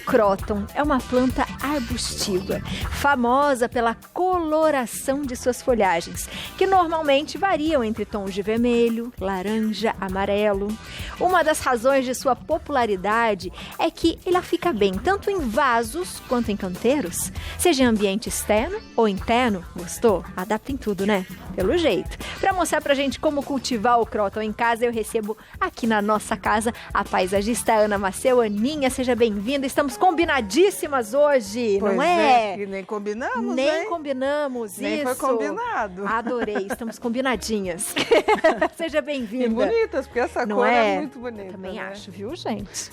cróton é uma planta arbustiva, famosa pela coloração de suas folhagens, que normalmente variam entre tons de vermelho, laranja, amarelo. Uma das razões de sua popularidade é que ela fica bem tanto em vasos quanto em canteiros, seja em ambiente externo ou interno. Gostou? Adapta em tudo, né? Pelo jeito. Para mostrar pra gente como cultivar o cróton em casa, eu recebo aqui na nossa casa a paisagista Ana Maceu. Aninha, seja bem-vinda. Estamos combinadíssimas hoje, pois não é? Que nem combinamos, Nem hein? combinamos, Nem isso. foi combinado. Adorei, estamos combinadinhas. Seja bem-vinda. E bonitas, porque essa não cor é muito bonita. Também né? acho, viu, gente?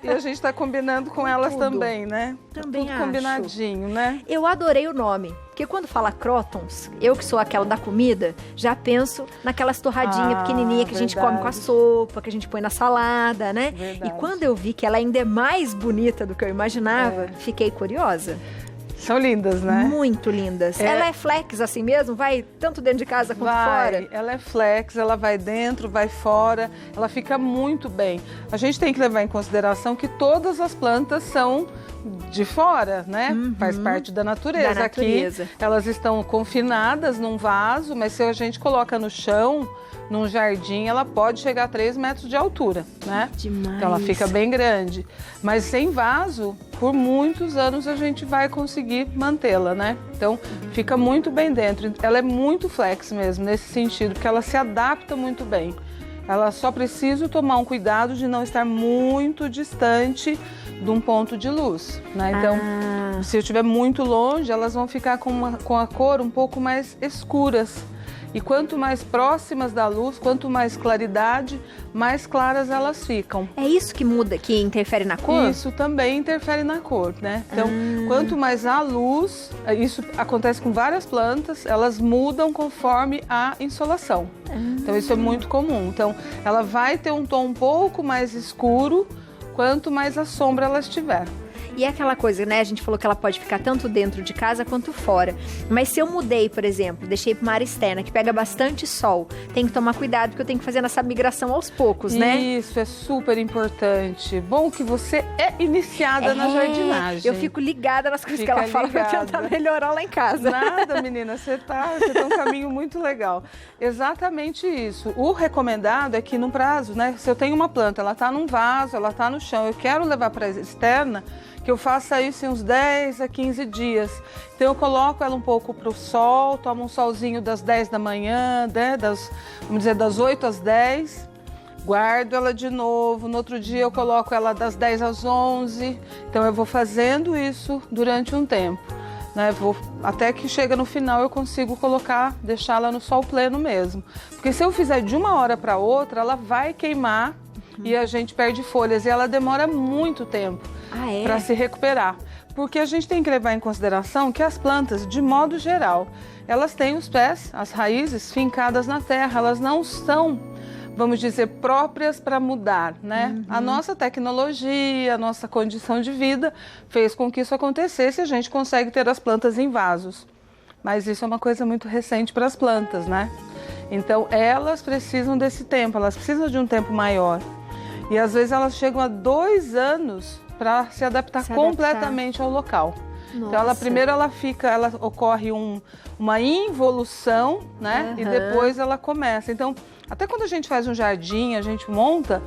E a gente está combinando com elas tudo. Também, né? Também tudo acho. Combinadinho, né? Eu adorei o nome, porque quando fala crótons, eu que sou aquela da comida, já penso naquelas torradinhas pequenininhas que a gente come com a sopa, que a gente põe na salada, né? Verdade. E quando eu vi que ela ainda é mais bonita do que eu imaginava, fiquei curiosa. São lindas, né? Muito lindas. Ela é flex assim mesmo? Vai tanto dentro de casa quanto fora? Ela é flex, ela vai dentro, vai fora, ela fica muito bem. A gente tem que levar em consideração que todas as plantas são de fora, né? Faz parte da natureza. Da natureza. Aqui elas estão confinadas num vaso, mas se a gente coloca no chão, num jardim, ela pode chegar a 3 metros de altura, né? Demais. Então ela fica bem grande. Mas sem vaso, por muitos anos a gente vai conseguir mantê-la, né? Então fica muito bem dentro. Ela é muito flex mesmo, nesse sentido, porque ela se adapta muito bem. Ela só precisa tomar um cuidado de não estar muito distante de um ponto de luz, né? Então, se eu estiver muito longe, elas vão ficar com a cor um pouco mais escuras. E quanto mais próximas da luz, quanto mais claridade, mais claras elas ficam. É isso que muda, que interfere na cor? Isso também interfere na cor, né? Então, quanto mais a luz, isso acontece com várias plantas, elas mudam conforme a insolação. Então, isso é muito comum. Então, ela vai ter um tom um pouco mais escuro, quanto mais a sombra ela estiver. E é aquela coisa, né? A gente falou que ela pode ficar tanto dentro de casa quanto fora. Mas se eu mudei, por exemplo, deixei para uma área externa que pega bastante sol, tem que tomar cuidado porque eu tenho que fazer essa migração aos poucos, né? Isso, é super importante. Bom que você é iniciada na jardinagem. Eu fico ligada nas coisas que ela fala para tentar melhorar lá em casa. Nada, menina, você tem um caminho muito legal. Exatamente isso. O recomendado é que no prazo, né? Se eu tenho uma planta, ela está num vaso, ela está no chão, eu quero levar para a externa, que eu faça isso em uns 10 a 15 dias. Então eu coloco ela um pouco para o sol, tomo um solzinho das 10 da manhã, né, vamos dizer, das 8 às 10, guardo ela de novo, no outro dia eu coloco ela das 10 às 11, então eu vou fazendo isso durante um tempo. Né, até que chega no final eu consigo deixá-la no sol pleno mesmo. Porque se eu fizer de uma hora para outra, ela vai queimar e a gente perde folhas e ela demora muito tempo para se recuperar. Porque a gente tem que levar em consideração que as plantas, de modo geral, elas têm os pés, as raízes fincadas na terra, elas não são, vamos dizer, próprias para mudar, né? A nossa tecnologia, a nossa condição de vida fez com que isso acontecesse e a gente consegue ter as plantas em vasos. Mas isso é uma coisa muito recente para as plantas, né? Então, elas precisam desse tempo, elas precisam de um tempo maior. E às vezes elas chegam a 2 anos para se adaptar completamente ao local. Nossa. Então, ela ocorre uma involução, né? E depois ela começa. Então, até quando a gente faz um jardim, a gente monta,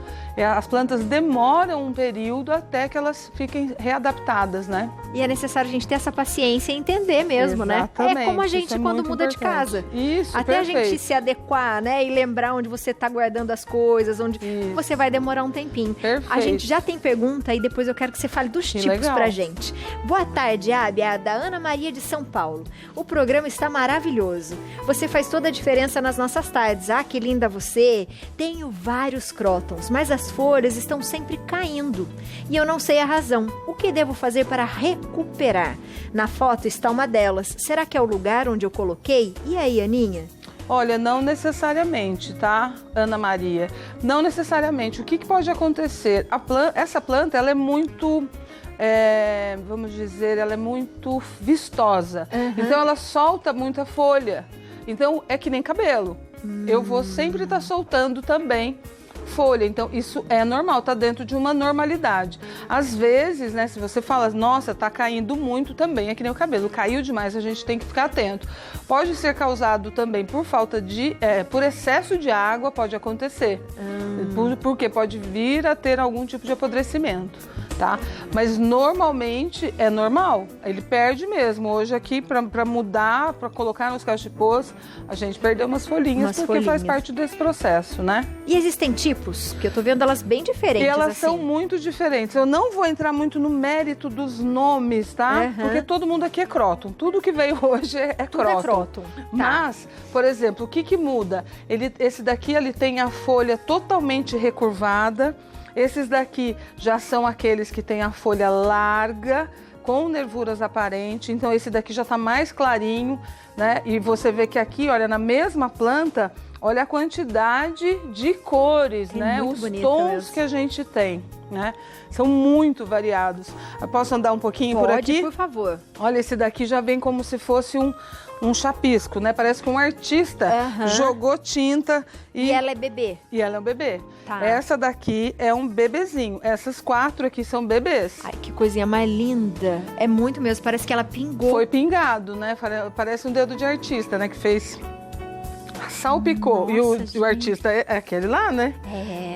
as plantas demoram um período até que elas fiquem readaptadas, né? E é necessário a gente ter essa paciência e entender mesmo, exatamente, né? É como a gente quando muda de casa. Isso, até perfeito. A gente se adequar, né? E lembrar onde você está guardando as coisas, onde você vai demorar um tempinho. Perfeito. A gente já tem pergunta e depois eu quero que você fale dos tipos pra gente. Boa tarde, Abi, a da Ana Maria de São Paulo. O programa está maravilhoso. Você faz toda a diferença nas nossas tardes. Ah, que linda você. Tenho vários crótons, mas as folhas estão sempre caindo. E eu não sei a razão. O que devo fazer para recuperar? Na foto está uma delas. Será que é o lugar onde eu coloquei? E aí, Aninha? Olha, não necessariamente, tá, Ana Maria? Não necessariamente. O que pode acontecer? Essa planta, ela é muito... vamos dizer, ela é muito vistosa. Então, ela solta muita folha. Então, é que nem cabelo. Eu vou sempre estar soltando também folha. Então, isso é normal, tá dentro de uma normalidade. Às vezes, né, se você fala, nossa, tá caindo muito também, é que nem o cabelo, caiu demais, a gente tem que ficar atento. Pode ser causado também por falta de, por excesso de água, pode acontecer. Porque pode vir a ter algum tipo de apodrecimento, tá? Mas normalmente é normal, ele perde mesmo. Hoje aqui, para mudar, para colocar nos cachepôs, a gente perdeu umas folhinhas, porque faz parte desse processo, né? E existem tipos? Porque eu tô vendo elas bem diferentes. E elas assim. são muito diferentes. Eu não vou entrar muito no mérito dos nomes, tá? Porque todo mundo aqui é Croton. Tudo que veio hoje é Croton. É Croton. Tá. Mas, por exemplo, o que muda? Esse daqui, ele tem a folha totalmente recurvada. Esses daqui já são aqueles que têm a folha larga, com nervuras aparentes. Então, esse daqui já está mais clarinho, né? E você vê que aqui, olha, na mesma planta, olha a quantidade de cores, né? Os tons mesmo que a gente tem, né? São muito variados. Eu posso andar um pouquinho por aqui? Por favor. Olha, esse daqui já vem como se fosse um chapisco, né? Parece que um artista jogou tinta e ela é bebê. E ela é um bebê. Tá. Essa daqui é um bebezinho. Essas 4 aqui são bebês. Ai, que coisinha mais linda. É muito mesmo, parece que ela pingou. Foi pingado, né? Parece um dedo de artista, né? Que fez... salpicou. Nossa, e o artista é aquele lá, né?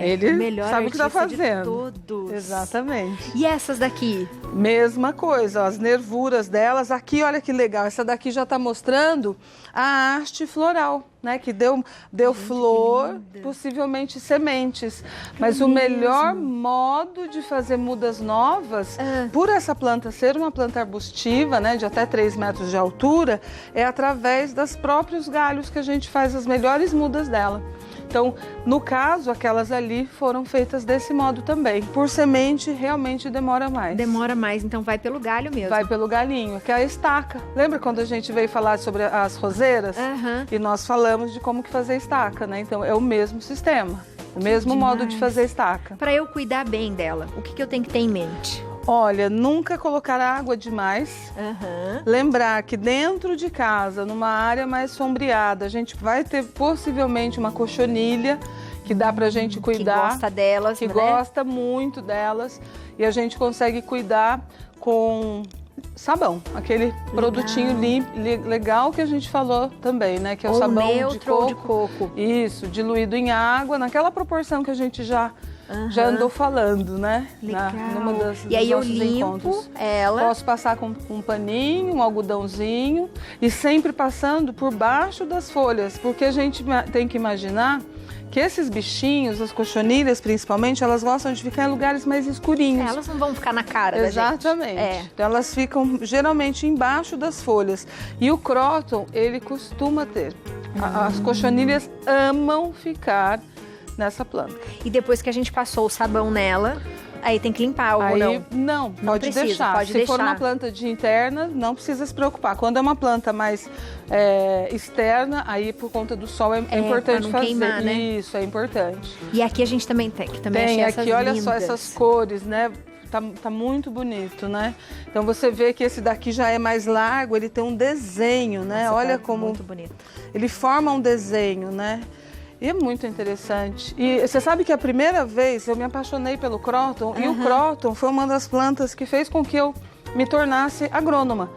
Ele melhor sabe o que está fazendo. De todos. Exatamente. E essas daqui? Mesma coisa, ó, as nervuras delas. Aqui, olha que legal. Essa daqui já está mostrando a haste floral, né? Que deu flor, possivelmente sementes. Mas o melhor modo de fazer mudas novas, por essa planta ser uma planta arbustiva, né? De até 3 metros de altura, é através dos próprios galhos que a gente faz as melhores mudas dela. Então, no caso, aquelas ali foram feitas desse modo também. Por semente, realmente demora mais. Demora mais, então vai pelo galho mesmo. Vai pelo galinho, que é a estaca. Lembra quando a gente veio falar sobre as roseiras? E nós falamos de como que fazer estaca, né? Então, é o mesmo sistema, o mesmo modo de fazer estaca. Para eu cuidar bem dela, o que eu tenho que ter em mente? Olha, nunca colocar água demais. Lembrar que dentro de casa, numa área mais sombreada, a gente vai ter possivelmente uma cochonilha que dá pra gente cuidar. Que gosta delas, que né? gosta muito delas. E a gente consegue cuidar com sabão, aquele produtinho legal que a gente falou também, né? Que é o sabão de coco. Isso, diluído em água, naquela proporção que a gente já andou falando, né? Legal. Dos e aí eu nossos limpo encontros. ela. Posso passar com um paninho, um algodãozinho e sempre passando por baixo das folhas, porque a gente tem que imaginar que esses bichinhos, as cochonilhas principalmente, elas gostam de ficar em lugares mais escurinhos. Elas não vão ficar na cara da gente. Exatamente. Então elas ficam geralmente embaixo das folhas. E o Croton, ele costuma ter. As cochonilhas amam ficar nessa planta. E depois que a gente passou o sabão nela, aí tem que limpar ou não? Não, pode deixar. Se for uma planta de interna, não precisa se preocupar. Quando é uma planta mais externa, aí por conta do sol é importante não fazer. Queimar, né? Isso, é importante. E aqui a gente também tem, que também tem achei aqui, olha lindas. só essas cores, né? Tá muito bonito, né? Então você vê que esse daqui já é mais largo, ele tem um desenho, né? Nossa, olha tá como muito bonito. Ele forma um desenho, né? E é muito interessante. E você sabe que a primeira vez eu me apaixonei pelo Croton, e o Croton foi uma das plantas que fez com que eu me tornasse agrônoma.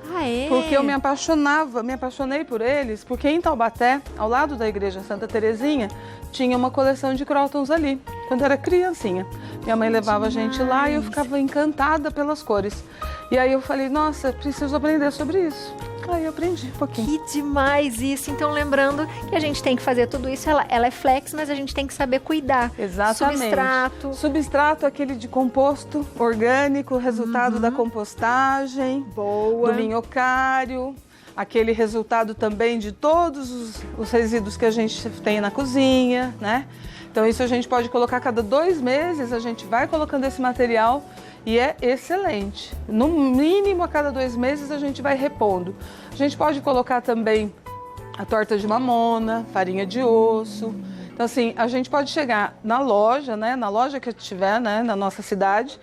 Porque eu me apaixonei por eles, porque em Taubaté, ao lado da igreja Santa Terezinha, tinha uma coleção de Crotons ali, quando eu era criancinha. Minha mãe levava a gente lá e eu ficava encantada pelas cores. E aí eu falei, nossa, preciso aprender sobre isso. Aí eu aprendi um pouquinho. Que demais isso! Então, lembrando que a gente tem que fazer tudo isso, ela é flex, mas a gente tem que saber cuidar. Exatamente. Substrato. Substrato, aquele de composto orgânico, resultado da compostagem. Boa. Do minhocário. Aquele resultado também de todos os resíduos que a gente tem na cozinha, né? Então isso a gente pode colocar cada 2 meses, a gente vai colocando esse material e é excelente. No mínimo a cada 2 meses a gente vai repondo. A gente pode colocar também a torta de mamona, farinha de osso. Então assim, a gente pode chegar na loja, né? Na loja que tiver, né? Na nossa cidade,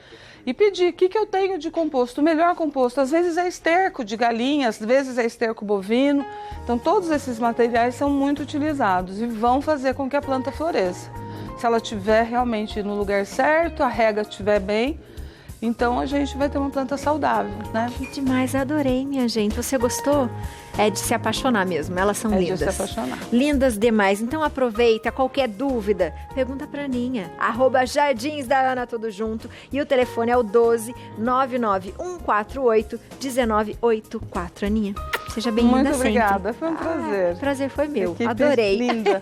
e pedir o que eu tenho de composto, o melhor composto. Às vezes é esterco de galinha, às vezes é esterco bovino. Então todos esses materiais são muito utilizados e vão fazer com que a planta floresça. se ela estiver realmente no lugar certo, a rega estiver bem, então a gente vai ter uma planta saudável, né? Que demais, adorei, minha gente. Você gostou? É de se apaixonar mesmo, elas são lindas. É de se apaixonar. Lindas demais. Então aproveita, qualquer dúvida, pergunta pra Aninha. @Jardins da Ana, tudo junto. E o telefone é o 12 99148 1984. Aninha, seja bem-vinda sempre. Muito obrigada, foi um prazer. Prazer foi meu, Equipe adorei. Linda.